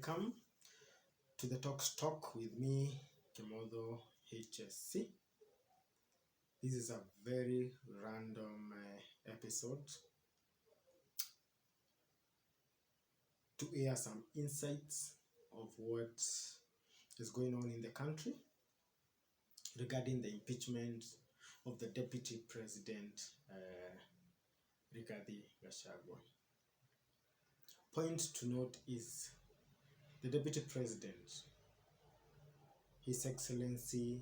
welcome to the Talk with me, Kemodo HSC. This is a very random episode to air some insights of what is going on in the country regarding the impeachment of the Deputy President Rigathi Gachagua. Point to note is the Deputy President, His Excellency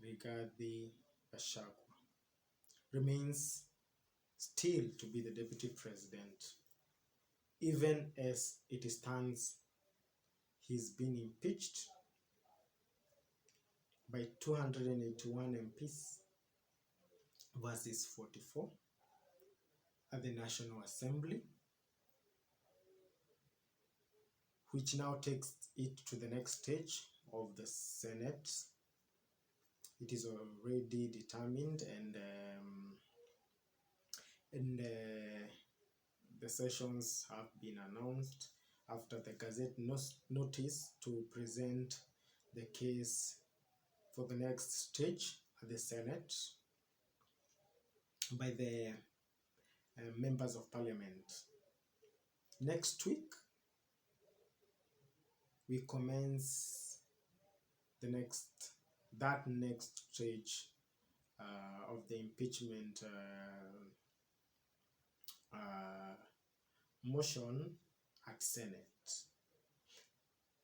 Rigathi Gachagua, remains still to be the Deputy President, even as it stands. He's been impeached by 281 MPs versus 44 at the National Assembly, which now takes it to the next stage of the Senate. It is already determined, and the sessions have been announced after the Gazette notice to present the case for the next stage at the Senate by the members of Parliament. Next week, we commence that next stage of the impeachment motion at Senate.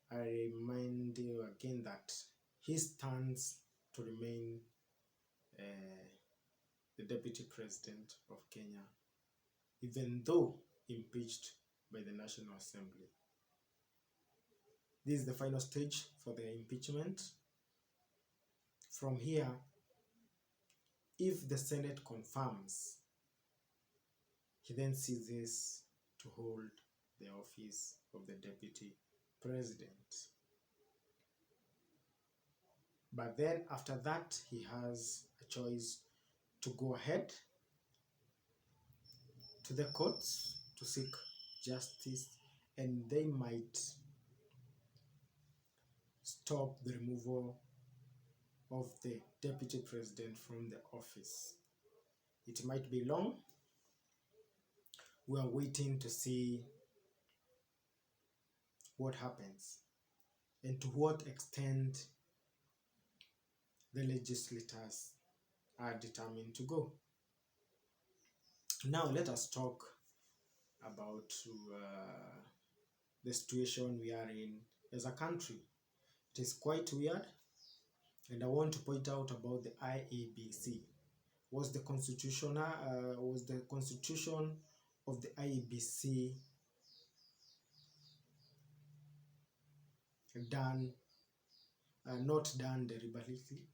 I remind you again that he stands to remain the Deputy President of Kenya, even though impeached by the National Assembly. This is the final stage for the impeachment. From here, if the Senate confirms, he then ceases to hold the office of the Deputy President. But then after that, he has a choice to go ahead to the courts to seek justice, and they might stop the removal of the Deputy President from the office. It might be long. We are waiting to see what happens and to what extent the legislators are determined to go. Now let us talk about the situation we are in as a country. It is quite weird, and I want to point out about the IEBC. Was the constitution of the IEBC not done deliberately?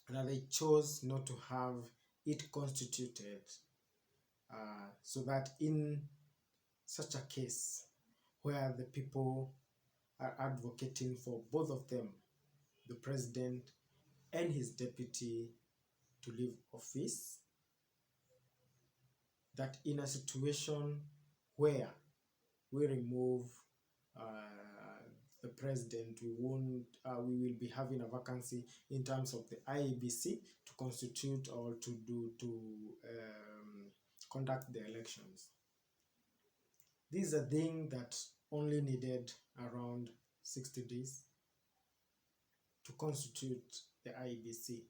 That they chose not to have it constituted so that in such a case where the people are advocating for both of them, the president and his deputy, to leave office, that in a situation where we remove the president, we will be having a vacancy in terms of the IEBC to constitute or to conduct the elections. This is a thing that only needed around 60 days to constitute the IEBC,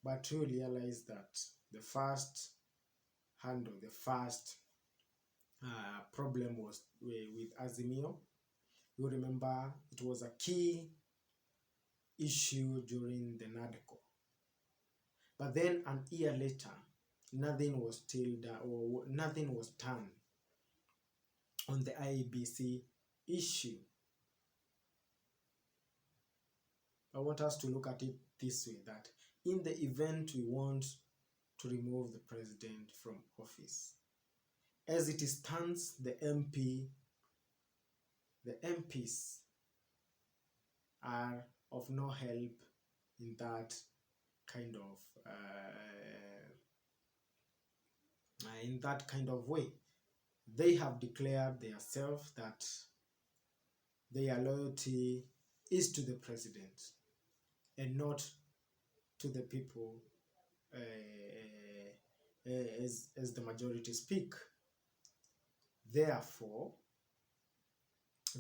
but we realized that the first problem was with Azimio. You remember it was a key issue during the NADCO. But then an year later, nothing was done on the IEBC issue. I want us to look at it this way, that in the event we want to remove the president from office, as it stands, the MPs are of no help in that kind of way. They have declared themselves that their loyalty is to the president and not to the people, as the majority speak. Therefore,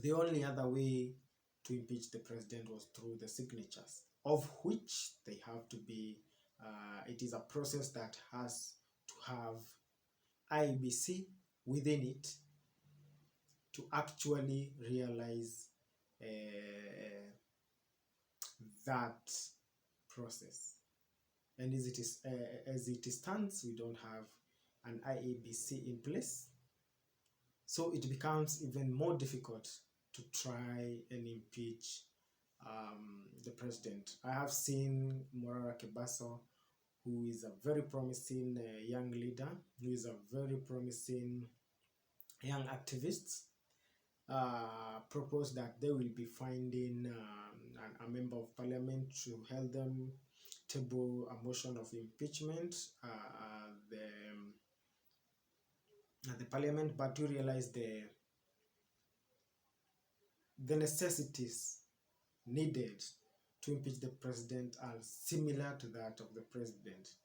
the only other way to impeach the president was through the signatures, of which they have to be, it is a process that has to have IBC within it to actually realize that process. And as it stands, we don't have an IABC in place, so it becomes even more difficult to try and impeach the president. I have seen Morara Kebaso, who is a very promising young leader, who is a very promising young activist, propose that they will be finding a member of parliament to help them table a motion of impeachment at the parliament, but you realize the necessities needed to impeach the president are similar to that of the president,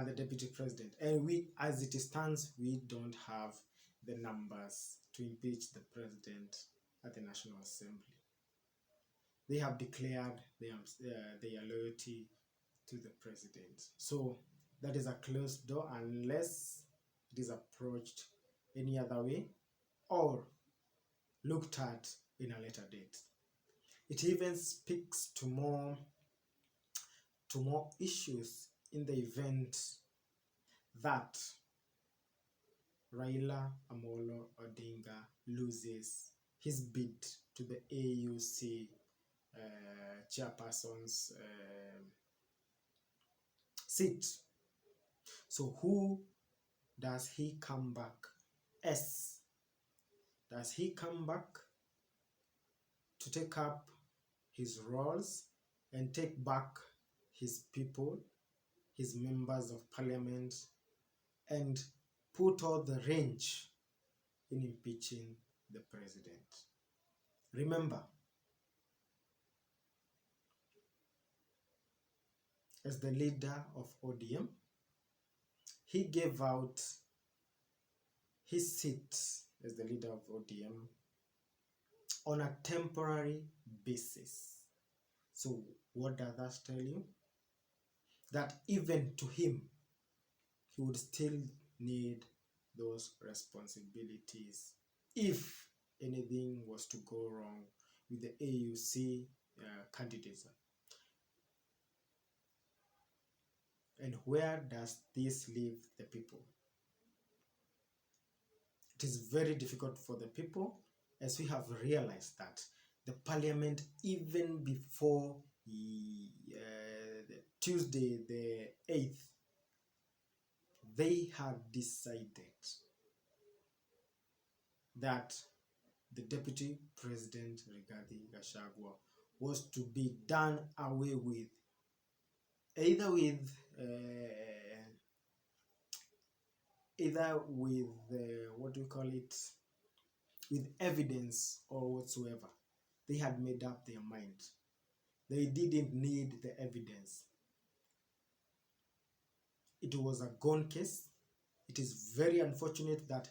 the deputy president. And we, as it stands, we don't have the numbers to impeach the president at the National Assembly. They have declared their loyalty to the president. So that is a closed door unless it is approached any other way or looked at in a later date. It even speaks to more issues in the event that Raila Amolo Odinga loses his bid to the AUC chairperson's seat. So who does he come back as? Does he come back to take up his roles and take back his people, his members of parliament, and put all the range in impeaching the president? Remember, as the leader of ODM, he gave out his seat as the leader of ODM on a temporary basis. So what does that tell you? That even to him, he would still need those responsibilities if anything was to go wrong with the AUC candidates. And where does this leave the people? It is very difficult for the people, as we have realized that the parliament, even before Tuesday the 8th, they had decided that the deputy president Rigathi Gachagua was to be done away with, either with what do you call it, with evidence or whatsoever. They had made up their mind. They didn't need the evidence. It was a gone case. It is very unfortunate that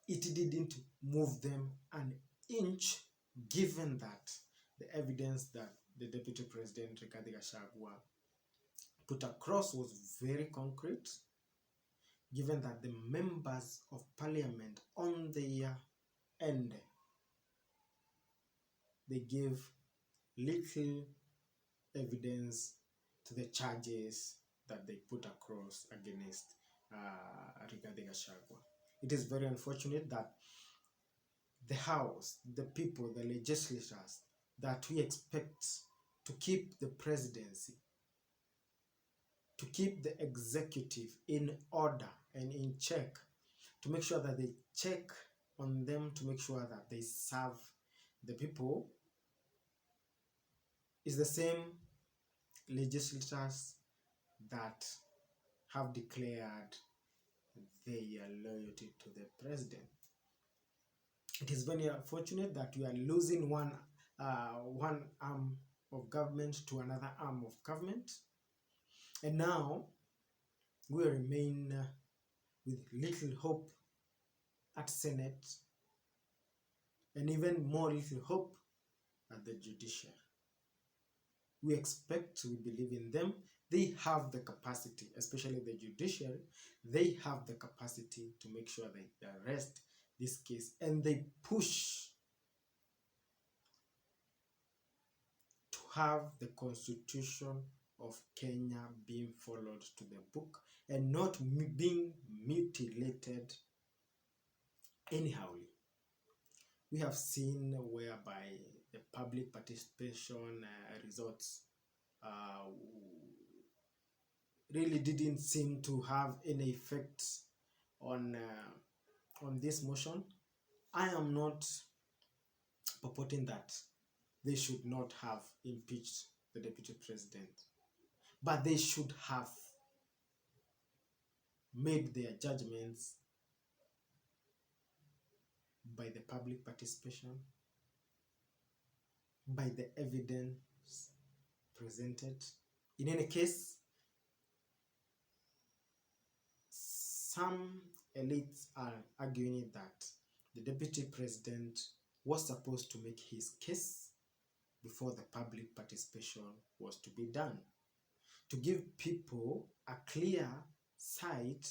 it didn't move them an inch, given that the evidence that the deputy president Rigathi Gachagua put across was very concrete, given that the members of parliament on their end, they gave little evidence to the charges that they put across against Rigathi Gachagua. It is very unfortunate that the House, the people, the legislators that we expect to keep the presidency, to keep the executive in order and in check, to make sure that they check on them, to make sure that they serve the people, is the same legislators that have declared their loyalty to the president. It is very unfortunate that we are losing one arm of government to another arm of government, and now we remain with little hope at Senate, and even more little hope at the judiciary. We expect, we believe in them. They have the capacity, especially the judiciary, they have the capacity to make sure they arrest this case, and they push to have the constitution of Kenya being followed to the book and not being mutilated anyhowly. We have seen whereby the public participation results really didn't seem to have any effect on this motion. I am not purporting that they should not have impeached the deputy president, but they should have made their judgments by the public participation, by the evidence presented. In any case, some elites are arguing that the deputy president was supposed to make his case before the public participation was to be done, to give people a clear sight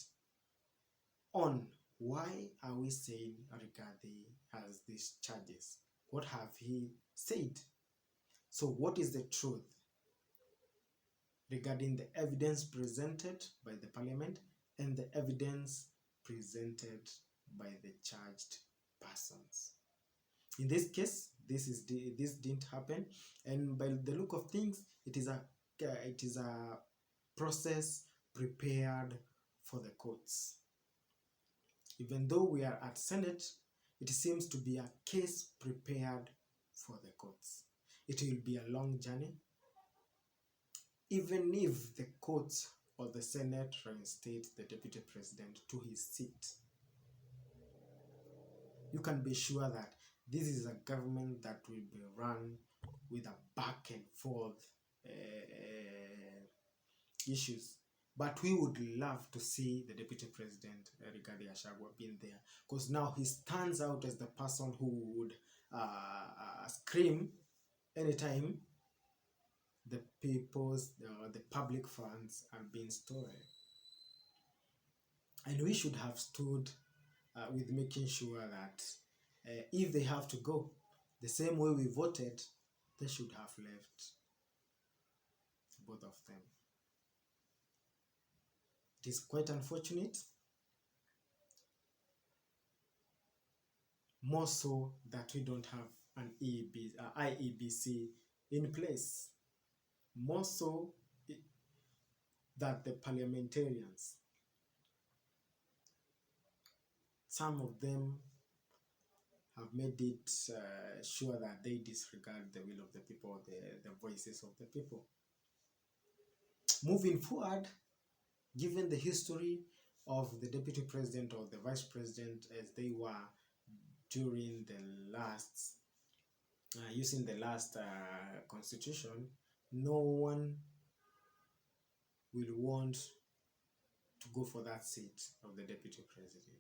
on why are we saying Rigathi has these charges. What have he said? So what is the truth regarding the evidence presented by the parliament and the evidence presented by the charged persons? In this case, this didn't happen, and by the look of things, it is a process prepared for the courts. Even though we are at Senate, it seems to be a case prepared for the courts. It will be a long journey. Even if the courts or the Senate reinstate the deputy president to his seat, you can be sure that this is a government that will be run with a back and forth issues. But we would love to see the deputy president, Rigathi Gachagua, being there, because now he stands out as the person who would scream anytime the the public funds are being stolen. And we should have stood with making sure that if they have to go the same way we voted, they should have left both of them. It is quite unfortunate, more so that we don't have an IEBC in place, more so that the parliamentarians, some of them have made it sure that they disregard the will of the people, the voices of the people. Moving forward, given the history of the deputy president or the vice president as they were during the last, using the last constitution, no one will want to go for that seat of the deputy president.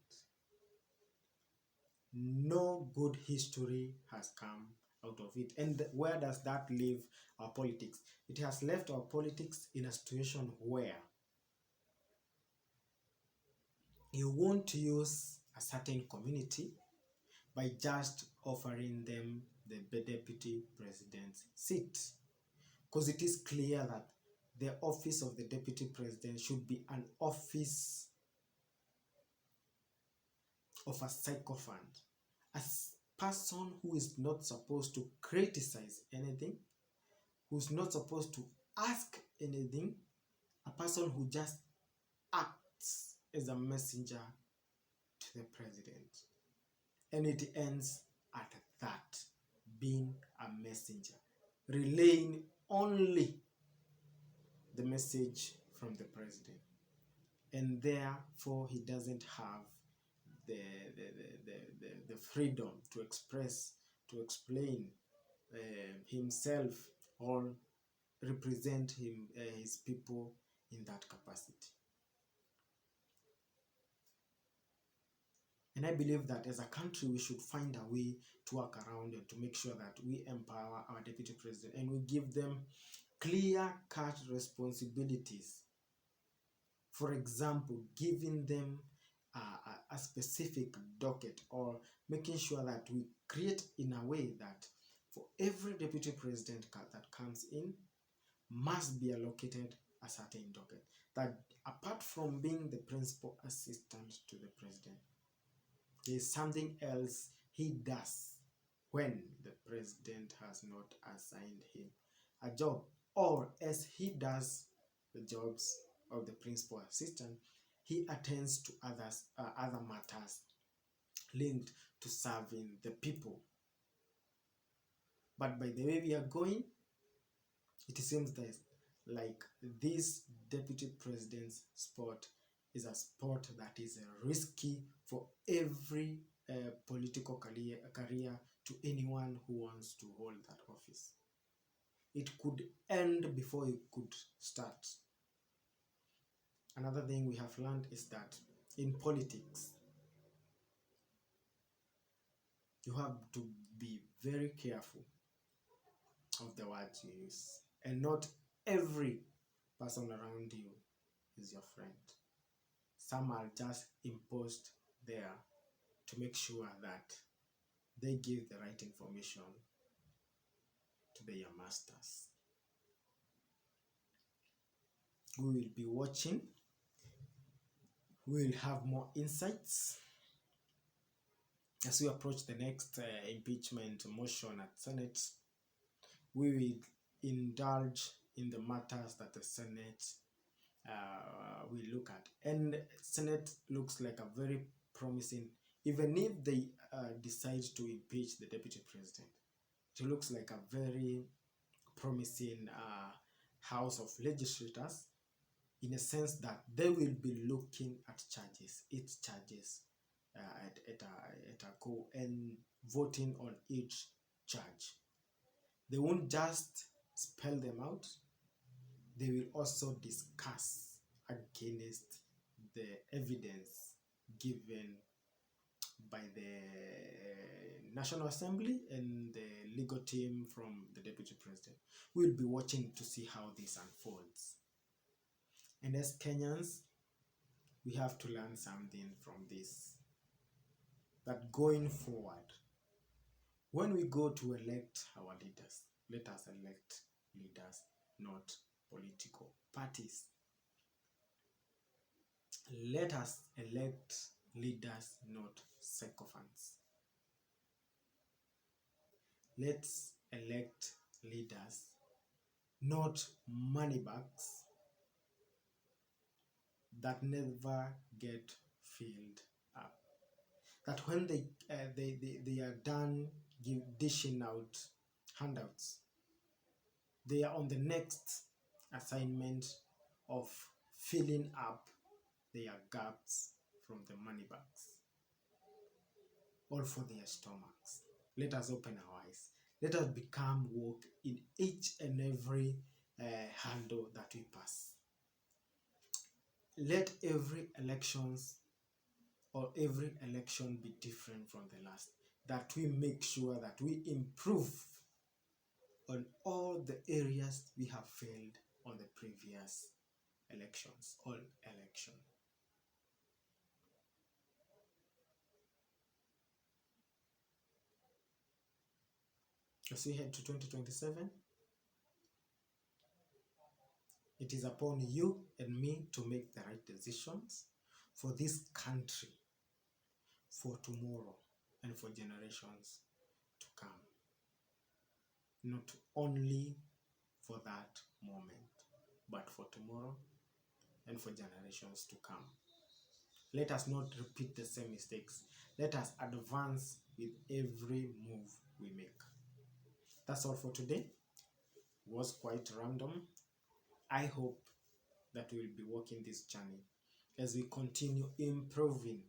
No good history has come out of it. And where does that leave our politics? It has left our politics in a situation where you won't use a certain community by just offering them the deputy president's seat, because it is clear that the office of the deputy president should be an office of a sycophant, a person who is not supposed to criticize anything, who's not supposed to ask anything, a person who just acts as a messenger to the president. And it ends at that, being a messenger, relaying only the message from the president. And therefore, he doesn't have the the freedom to express, to explain himself, or represent his people in that capacity. And I believe that as a country, we should find a way to work around and to make sure that we empower our deputy president and we give them clear-cut responsibilities. For example, giving them a specific docket, or making sure that we create in a way that for every deputy president that comes in must be allocated a certain docket. That apart from being the principal assistant to the president, there is something else he does when the president has not assigned him a job, or as he does the jobs of the principal assistant, he attends to other matters linked to serving the people. But by the way we are going, it seems that like this deputy president's spot is a spot that is risky for every political career to anyone who wants to hold that office. It could end before it could start. Another thing we have learned is that in politics, you have to be very careful of the words you use, and not every person around you is your friend. Some are just imposed there to make sure that they give the right information to their masters. We will be watching. We will have more insights as we approach the next impeachment motion at Senate. We will indulge in the matters that the Senate will look at. And Senate looks like a very promising, even if they decide to impeach the deputy president, it looks like a very promising house of legislators, in a sense that they will be looking at charges, its charges at a go, and voting on each charge. They won't just spell them out, they will also discuss against the evidence given by the National Assembly and the legal team from the Deputy President. We'll be watching to see how this unfolds. And as Kenyans, we have to learn something from this. That going forward, when we go to elect our leaders, let us elect leaders, not political parties. Let us elect leaders, not sycophants. Let's elect leaders, not moneybags that never get filled up. That when they are done dishing out handouts, they are on the next assignment of filling up their gaps from the money bags or for their stomachs. Let us open our eyes. Let us become woke in each and every handle that we pass. Let every election be different from the last. That we make sure that we improve on all the areas we have failed on the previous elections, all election. As we head to 2027, it is upon you and me to make the right decisions for this country, for tomorrow, and for generations to come. Not only for that moment, but for tomorrow and for generations to come. Let us not repeat the same mistakes. Let us advance with every move we make. That's all for today. It was quite random. I hope that we'll be walking this journey as we continue improving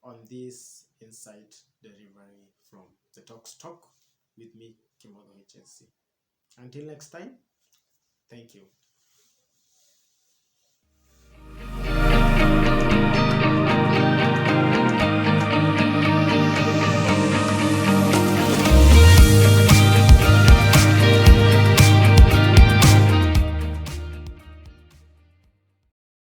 on this insight delivery from the Talks Talk with me, Kimotho HSC. Until next time, thank you.